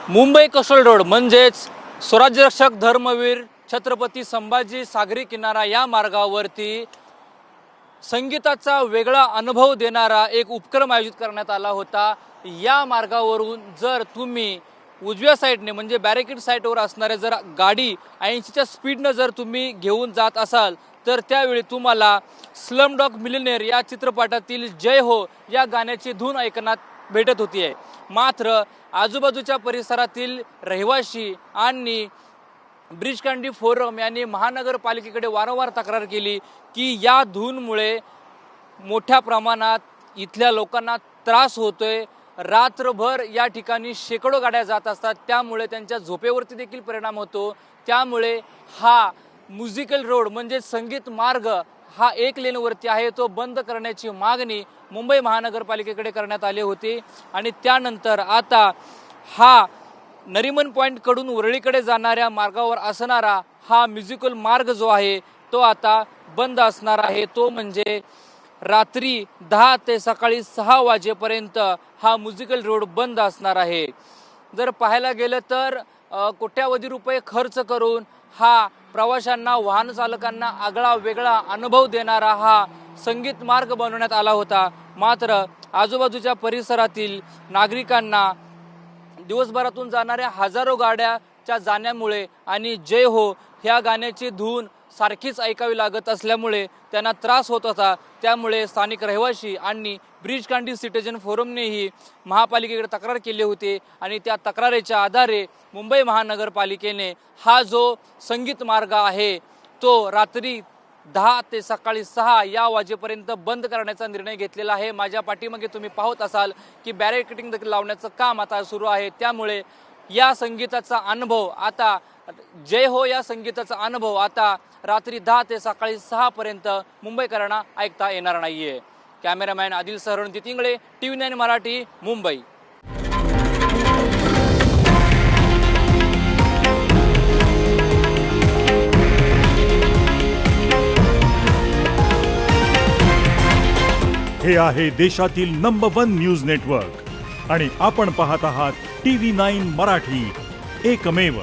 Mumbai कशोल road म्हणजेच स्वराज्यरक्षक धर्मवीर छत्रपती संभाजी सागरी किनारा या मार्गावरती संगीताचा वेगळा अनुभव देणारा एक उपक्रम आयोजित करण्यात आला होता। या मार्गावरून जर तुम्ही उजव्या साईडने म्हणजे बॅरिकेड साईडवर असणारे जर गाडी 80च्या स्पीडने जर तुम्ही घेऊन जात असाल तर त्यावेळी तुम्हाला स्लमडॉग मिलियनेअर या चित्रपटातील जय हो या गाण्याची धून ऐकण्यात भेटत होती आहे। मात्र आजूबाजूच्या परिसरातील रहिवासी आणि ब्रिजकांडी फोरम यांनी महानगरपालिकेकडे वारंवार तक्रार केली की या धूनमुळे मोठ्या प्रमाणात इथल्या लोकांना त्रास होतोय। रात्रभर या ठिकाणी शेकडो गाड्या जात असतात, त्यामुळे त्यांच्या झोपेवरती देखील परिणाम होतो। त्यामुळे हा म्युझिकल रोड म्हणजे संगीत मार्ग हा एक लेनवरती आहे तो बंद करण्याची मागणी मुंबई महानगरपालिकेकडे करण्यात आली होती। आणि त्यानंतर आता हा नरिमन पॉइंट कडून वरळीकडे जाणाऱ्या मार्गावर असणारा हा म्युझिकल मार्ग जो आहे तो आता बंद असणार आहे। तो म्हणजे रात्री 10 ते सकाळी 6 वाजेपर्यंत हा म्युझिकल रोड बंद असणार आहे। जर पाहायला गेलं तर कोट्यावधी रुपये खर्च करून हा प्रवाशांना वाहन चालकांना आगळा वेगळा अनुभव देणारा हा संगीत मार्ग बनवण्यात आला होता। मात्र आजूबाजूच्या परिसरातील नागरिकांना दिवसभरातून जाणाऱ्या हजारो गाड्याच्या जाण्यामुळे आणि जय हो ह्या गाण्याची धून सारखीच ऐकावी लागत असल्यामुळे त्यांना त्रास होत होता। त्यामुळे स्थानिक रहिवासी आणि ब्रिजकांडी सिटीजन फोरमनेही महापालिकेकडे तक्रार केली होती आणि त्या तक्रारीच्या आधारे मुंबई महानगरपालिकेने हा जो संगीत मार्ग आहे तो रात्री 10 ते सकाळी 6 या वाजेपर्यंत बंद करण्याचा निर्णय घेतलेला आहे। माझ्या पाठीमागे तुम्ही पाहत असाल की बॅरिकेडिंग देखील लावण्याचं काम आता सुरू आहे। त्यामुळे या संगीताचा अनुभव आता जय हो या संगीताचा अनुभव आता रात्री 10 ते सकाळी 6 पर्यंत मुंबईकरांना ऐकता येणार नाहीये। कॅमेरामॅन आदिल सहरणती तिंगळे, TV9 मराठी, मुंबई। हे आहे देशातील नंबर 1 न्यूज नेटवर्क आणि आपण पाहत आहात TV9 मराठी, एकमेव।